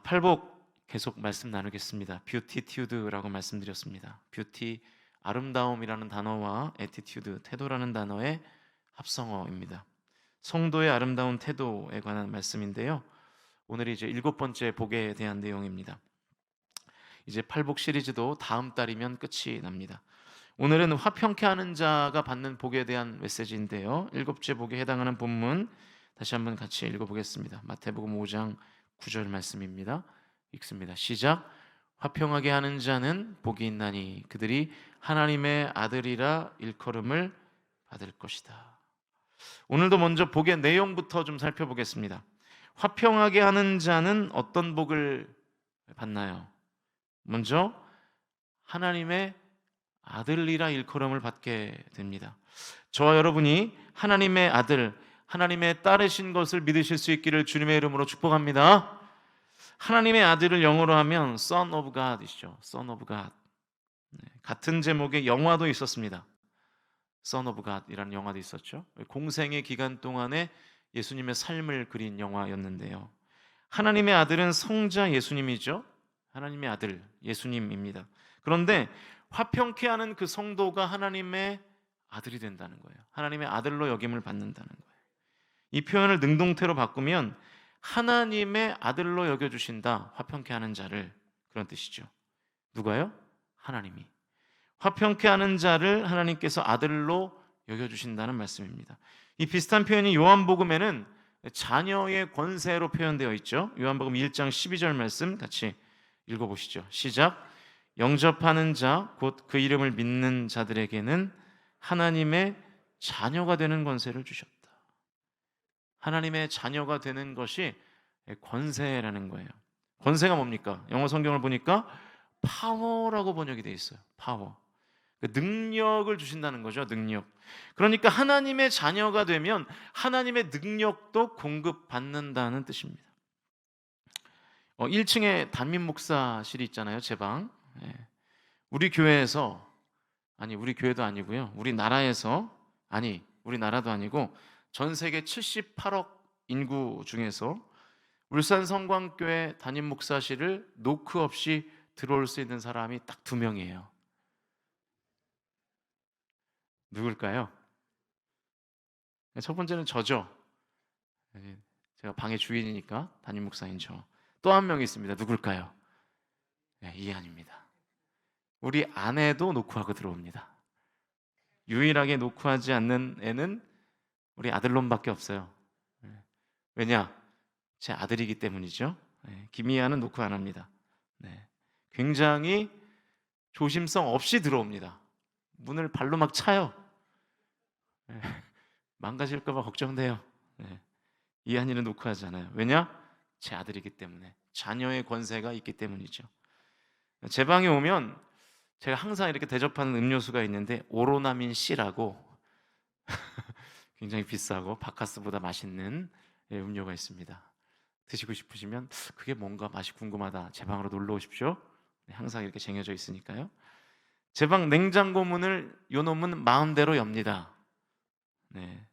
팔복 계속 말씀 나누겠습니다. 뷰티튜드라고 말씀드렸습니다. 뷰티, 아름다움이라는 단어와 애티튜드, 태도라는 단어의 합성어입니다. 성도의 아름다운 태도에 관한 말씀인데요. 오늘이 이제 7번째 복에 대한 내용입니다. 이제 팔복 시리즈도 다음 달이면 끝이 납니다. 오늘은 화평케 하는 자가 받는 복에 대한 메시지인데요. 7째 복에 해당하는 본문 다시 한번 같이 읽어보겠습니다. 마태복음 5장 9절 말씀입니다. 읽습니다. 시작. 화평하게 하는 자는 복이 있나니 그들이 하나님의 아들이라 일컬음을 받을 것이다. 오늘도 먼저 복의 내용부터 좀 살펴보겠습니다. 화평하게 하는 자는 어떤 복을 받나요? 먼저 하나님의 아들이라 일컬음을 받게 됩니다. 저와 여러분이 하나님의 아들, 하나님의 딸이신 것을 믿으실 수 있기를 주님의 이름으로 축복합니다. 하나님의 아들을 영어로 하면 Son of God이죠. Son of God. 같은 제목의 영화도 있었습니다. Son of God이라는 영화도 있었죠. 공생의 기간 동안에 예수님의 삶을 그린 영화였는데요. 하나님의 아들은 성자 예수님이죠. 하나님의 아들 예수님입니다. 그런데 화평케 하는 그 성도가 하나님의 아들이 된다는 거예요. 하나님의 아들로 여김을 받는다는 거예요. 이 표현을 능동태로 바꾸면 하나님의 아들로 여겨주신다. 화평케 하는 자를, 그런 뜻이죠. 누가요? 하나님이. 화평케 하는 자를 하나님께서 아들로 여겨주신다는 말씀입니다. 이 비슷한 표현이 요한복음에는 자녀의 권세로 표현되어 있죠. 요한복음 1장 12절 말씀 같이 읽어보시죠. 시작. 영접하는 자, 곧 그 이름을 믿는 자들에게는 하나님의 자녀가 되는 권세를 주셨다. 하나님의 자녀가 되는 것이 권세라는 거예요. 권세가 뭡니까? 영어 성경을 보니까 파워라고 번역이 되어 있어요. 파워. 능력을 주신다는 거죠. 능력. 그러니까 하나님의 자녀가 되면 하나님의 능력도 공급받는다는 뜻입니다. 1층에 담임 목사실이 있잖아요. 제 방. 우리 교회에서, 아니 우리 교회도 아니고요. 우리나라에서, 아니 우리나라도 아니고 전 세계 78억 인구 중에서 울산 성광교회 담임 목사실을 노크 없이 들어올 수 있는 사람이 딱 2명이에요. 누굴까요? 첫 번째는 저죠. 제가 방의 주인이니까 담임 목사인 저. 또 한 명 있습니다. 누굴까요? 이한입니다. 우리 아내도 노크하고 들어옵니다. 유일하게 노크하지 않는 애는 우리 아들놈밖에 없어요. 왜냐? 제 아들이기 때문이죠. 김희아는 노크 안 합니다. 굉장히 조심성 없이 들어옵니다. 문을 발로 막 차요. 망가질까 봐 걱정돼요. 이한이는 노크하지 않아요. 왜냐? 제 아들이기 때문에. 자녀의 권세가 있기 때문이죠. 제 방에 오면 제가 항상 이렇게 대접하는 음료수가 있는데 오로나민 C라고 굉장히 비싸고 바카스보다 맛있는 음료가 있습니다. 드시고 싶으시면 그게 뭔가 맛이 궁금하다. 제 방으로 놀러 오십시오. 항상 이렇게 쟁여져 있으니까요. 제 방 냉장고 문을 요 놈은 마음대로 엽니다.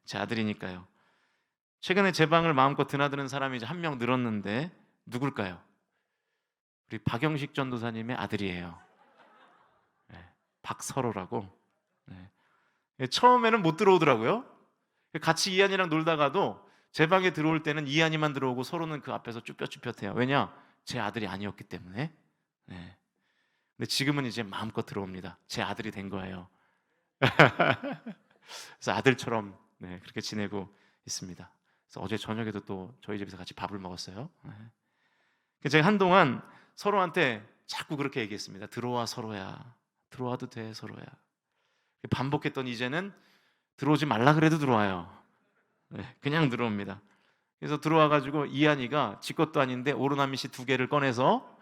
제 아들이니까요. 최근에 제 방을 마음껏 드나드는 사람이 이제 1명 늘었는데 누굴까요? 우리 박영식 전도사님의 아들이에요. 박서로라고. 처음에는 못 들어오더라고요. 같이 이한이랑 놀다가도 제 방에 들어올 때는 이한이만 들어오고 서로는 그 앞에서 쭈뼛쭈뼛해요. 왜냐? 제 아들이 아니었기 때문에. 근데 지금은 이제 마음껏 들어옵니다. 제 아들이 된 거예요. 그래서 아들처럼 그렇게 지내고 있습니다. 그래서 어제 저녁에도 또 저희 집에서 같이 밥을 먹었어요. 제가 한동안 서로한테 자꾸 그렇게 얘기했습니다. 들어와 서로야. 들어와도 돼 서로야. 반복했더니 이제는 들어오지 말라 그래도 들어와요. 그냥 들어옵니다. 그래서 들어와가지고 이한이가 지 것도 아닌데 오로나미씨 2개를 꺼내서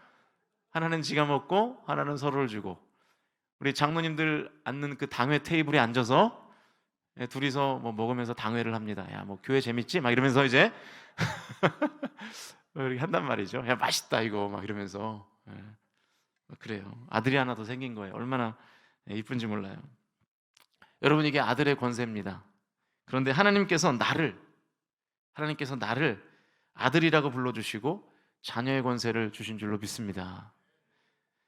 하나는 지가 먹고 하나는 서로를 주고, 우리 장로님들 앉는 그 당회 테이블에 앉아서 둘이서 뭐 먹으면서 당회를 합니다. 야, 뭐 교회 재밌지? 막 이러면서 이제 이렇게 한단 말이죠. 야, 맛있다 이거 막 이러면서. 그래요. 아들이 하나 더 생긴 거예요. 얼마나 이쁜지 몰라요. 여러분, 이게 아들의 권세입니다. 그런데 하나님께서 나를 아들이라고 불러주시고 자녀의 권세를 주신 줄로 믿습니다.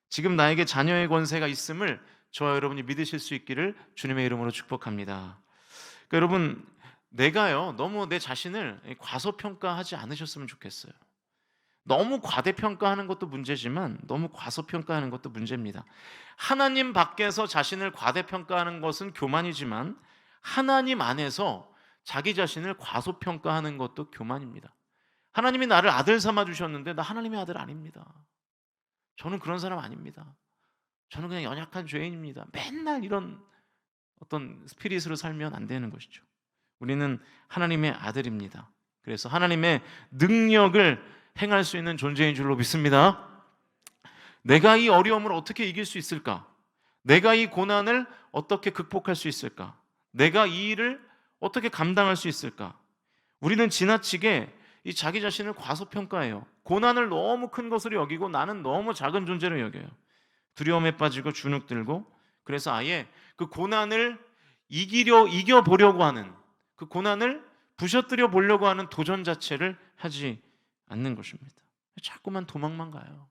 지금 나에게 자녀의 권세가 있음을 저와 여러분이 믿으실 수 있기를 주님의 이름으로 축복합니다. 그러니까 여러분, 내가요 너무 내 자신을 과소평가하지 않으셨으면 좋겠어요. 너무 과대평가하는 것도 문제지만 너무 과소평가하는 것도 문제입니다. 하나님 밖에서 자신을 과대평가하는 것은 교만이지만 하나님 안에서 자기 자신을 과소평가하는 것도 교만입니다. 하나님이 나를 아들 삼아 주셨는데 나 하나님의 아들 아닙니다. 저는 그런 사람 아닙니다. 저는 그냥 연약한 죄인입니다. 맨날 이런 어떤 스피릿으로 살면 안 되는 것이죠. 우리는 하나님의 아들입니다. 그래서 하나님의 능력을 행할 수 있는 존재인 줄로 믿습니다. 내가 이 어려움을 어떻게 이길 수 있을까? 내가 이 고난을 어떻게 극복할 수 있을까? 내가 이 일을 어떻게 감당할 수 있을까? 우리는 지나치게 이 자기 자신을 과소평가해요. 고난을 너무 큰 것으로 여기고 나는 너무 작은 존재로 여겨요. 두려움에 빠지고 주눅 들고, 그래서 아예 그 고난을 이겨보려고 하는, 그 고난을 부셔뜨려 보려고 하는 도전 자체를 하지 않는 것입니다. 자꾸만 도망만 가요.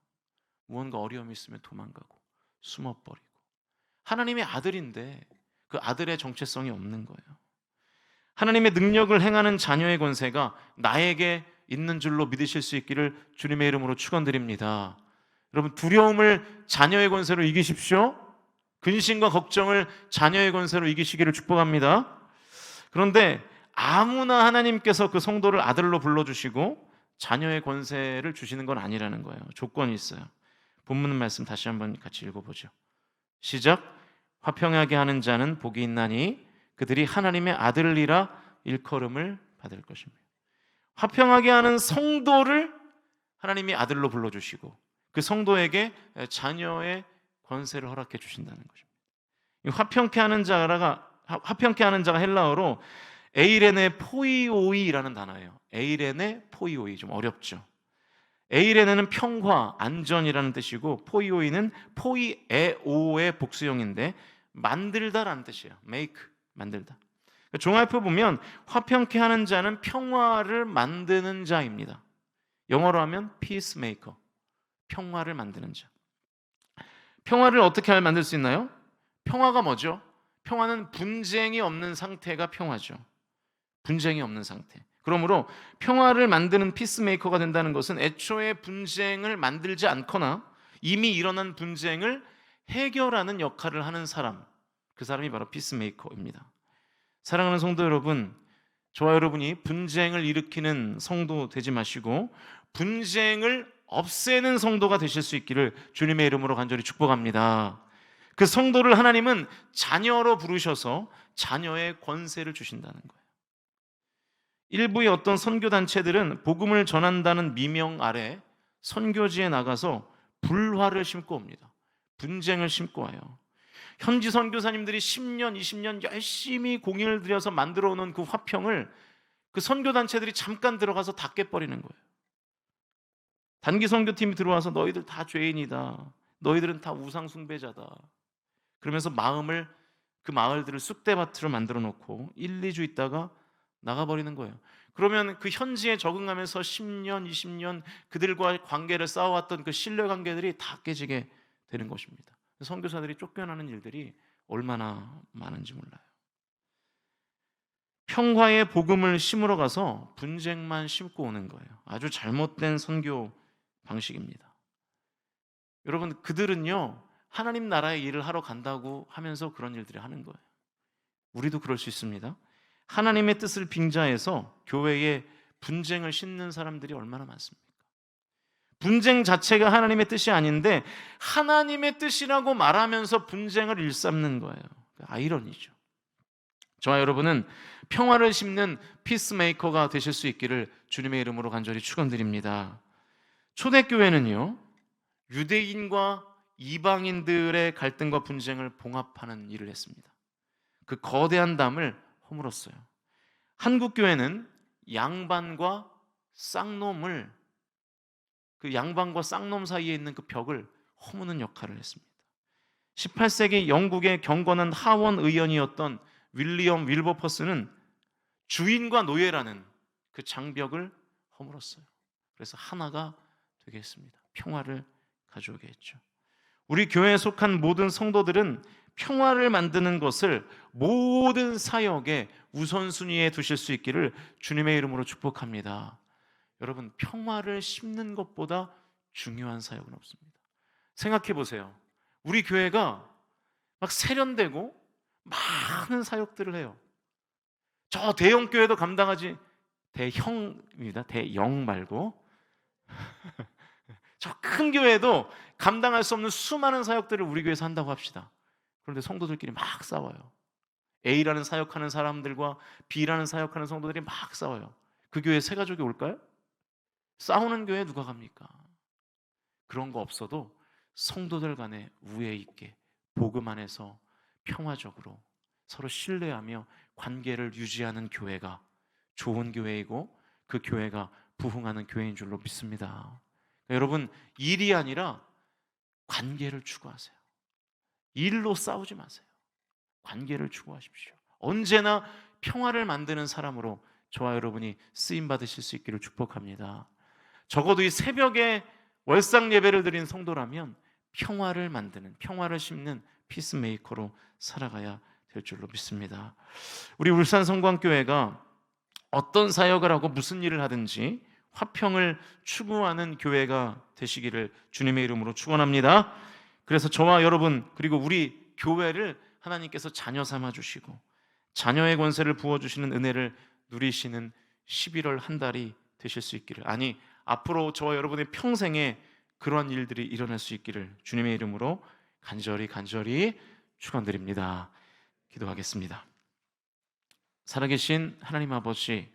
무언가 어려움이 있으면 도망가고 숨어버리고. 하나님의 아들인데 그 아들의 정체성이 없는 거예요. 하나님의 능력을 행하는 자녀의 권세가 나에게 있는 줄로 믿으실 수 있기를 주님의 이름으로 축원드립니다. 여러분, 두려움을 자녀의 권세로 이기십시오. 근심과 걱정을 자녀의 권세로 이기시기를 축복합니다. 그런데 아무나 하나님께서 그 성도를 아들로 불러주시고 자녀의 권세를 주시는 건 아니라는 거예요. 조건이 있어요. 본문 말씀 다시 한번 같이 읽어보죠. 시작. 화평하게 하는 자는 복이 있나니 그들이 하나님의 아들이라 일컬음을 받을 것입니다. 화평하게 하는 성도를 하나님이 아들로 불러주시고 그 성도에게 자녀의 권세를 허락해 주신다는 것입니다. 화평케 하는 자가 헬라어로 에이레네 포이오이라는 단어예요. 에이레네 포이오이, 좀 어렵죠. 에이레네는 평화, 안전이라는 뜻이고 포이오이는 포이에오의 복수형인데 만들다라는 뜻이에요. make, 만들다. 종합해 보면 화평케 하는 자는 평화를 만드는 자입니다. 영어로 하면 peacemaker, 평화를 만드는 자. 평화를 어떻게 만들 수 있나요? 평화가 뭐죠? 평화는 분쟁이 없는 상태가 평화죠. 분쟁이 없는 상태. 그러므로 평화를 만드는 피스메이커가 된다는 것은 애초에 분쟁을 만들지 않거나 이미 일어난 분쟁을 해결하는 역할을 하는 사람, 그 사람이 바로 피스메이커입니다. 사랑하는 성도 여러분, 저와 여러분이 분쟁을 일으키는 성도 되지 마시고 분쟁을 없애는 성도가 되실 수 있기를 주님의 이름으로 간절히 축복합니다. 그 성도를 하나님은 자녀로 부르셔서 자녀의 권세를 주신다는 거예요. 일부의 어떤 선교단체들은 복음을 전한다는 미명 아래 선교지에 나가서 불화를 심고 옵니다. 분쟁을 심고 와요. 현지 선교사님들이 10년, 20년 열심히 공인을 들여서 만들어 오는 그 화평을 그 선교단체들이 잠깐 들어가서 다 깨버리는 거예요. 단기 선교팀이 들어와서 너희들 다 죄인이다. 너희들은 다 우상 숭배자다. 그러면서 그 마을들을 쑥대밭으로 만들어 놓고 1, 2주 있다가 나가버리는 거예요. 그러면 그 현지에 적응하면서 10년, 20년 그들과 관계를 쌓아왔던 그 신뢰관계들이 다 깨지게 되는 것입니다. 선교사들이 쫓겨나는 일들이 얼마나 많은지 몰라요. 평화의 복음을 심으러 가서 분쟁만 심고 오는 거예요. 아주 잘못된 선교 방식입니다. 여러분, 그들은요 하나님 나라의 일을 하러 간다고 하면서 그런 일들을 하는 거예요. 우리도 그럴 수 있습니다. 하나님의 뜻을 빙자해서 교회에 분쟁을 싣는 사람들이 얼마나 많습니까? 분쟁 자체가 하나님의 뜻이 아닌데 하나님의 뜻이라고 말하면서 분쟁을 일삼는 거예요. 아이러니죠. 저와 여러분은 평화를 심는 피스메이커가 되실 수 있기를 주님의 이름으로 간절히 축원드립니다. 초대교회는요 유대인과 이방인들의 갈등과 분쟁을 봉합하는 일을 했습니다. 그 거대한 담을 허물었어요. 한국 교회는 양반과 쌍놈 사이에 있는 그 벽을 허무는 역할을 했습니다. 18세기 영국의 경건한 하원 의원이었던 윌리엄 윌버퍼스는 주인과 노예라는 그 장벽을 허물었어요. 그래서 하나가 되게 했습니다. 평화를 가져오게 했죠. 우리 교회에 속한 모든 성도들은 평화를 만드는 것을 모든 사역의 우선순위에 두실 수 있기를 주님의 이름으로 축복합니다. 여러분, 평화를 심는 것보다 중요한 사역은 없습니다. 생각해 보세요. 우리 교회가 막 세련되고 많은 사역들을 해요. 저 대형 교회도 감당하지, 대형입니다. 대영 말고 저 큰 교회도 감당할 수 없는 수많은 사역들을 우리 교회에서 한다고 합시다. 그런데 성도들끼리 막 싸워요. A라는 사역하는 사람들과 B라는 사역하는 성도들이 막 싸워요. 그 교회에 새 가족이 올까요? 싸우는 교회에 누가 갑니까? 그런 거 없어도 성도들 간에 우애 있게 복음 안에서 평화적으로 서로 신뢰하며 관계를 유지하는 교회가 좋은 교회이고 그 교회가 부흥하는 교회인 줄로 믿습니다. 여러분, 일이 아니라 관계를 추구하세요. 일로 싸우지 마세요. 관계를 추구하십시오. 언제나 평화를 만드는 사람으로 저와 여러분이 쓰임 받으실 수 있기를 축복합니다. 적어도 이 새벽에 월상 예배를 드린 성도라면 평화를 만드는, 평화를 심는 피스메이커로 살아가야 될 줄로 믿습니다. 우리 울산 성광교회가 어떤 사역을 하고 무슨 일을 하든지 화평을 추구하는 교회가 되시기를 주님의 이름으로 축원합니다. 그래서 저와 여러분 그리고 우리 교회를 하나님께서 자녀 삼아 주시고 자녀의 권세를 부어주시는 은혜를 누리시는 11월 한 달이 되실 수 있기를, 아니 앞으로 저와 여러분의 평생에 그러한 일들이 일어날 수 있기를 주님의 이름으로 간절히 축원드립니다. 기도하겠습니다. 살아계신 하나님 아버지,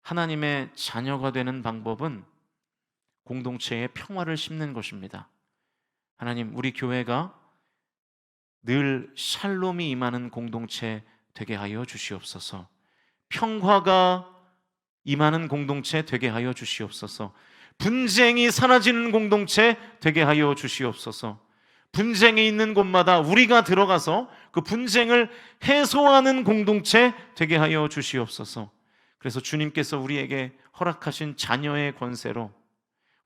하나님의 자녀가 되는 방법은 공동체에 평화를 심는 것입니다. 하나님, 우리 교회가 늘 샬롬이 임하는 공동체 되게 하여 주시옵소서. 평화가 임하는 공동체 되게 하여 주시옵소서. 분쟁이 사라지는 공동체 되게 하여 주시옵소서. 분쟁이 있는 곳마다 우리가 들어가서 그 분쟁을 해소하는 공동체 되게 하여 주시옵소서. 그래서 주님께서 우리에게 허락하신 자녀의 권세로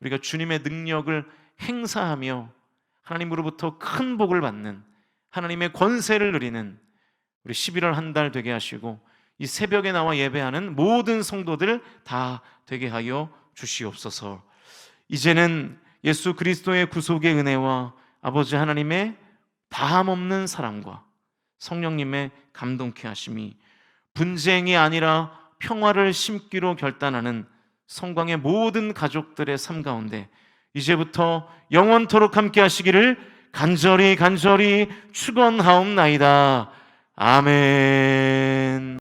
우리가 주님의 능력을 행사하며 하나님으로부터 큰 복을 받는 하나님의 권세를 누리는 우리 11월 한 달 되게 하시고 이 새벽에 나와 예배하는 모든 성도들 다 되게 하여 주시옵소서. 이제는 예수 그리스도의 구속의 은혜와 아버지 하나님의 다함없는 사랑과 성령님의 감동케 하심이 분쟁이 아니라 평화를 심기로 결단하는 성광의 모든 가족들의 삶 가운데 이제부터 영원토록 함께 하시기를 간절히 축원하옵나이다. 아멘.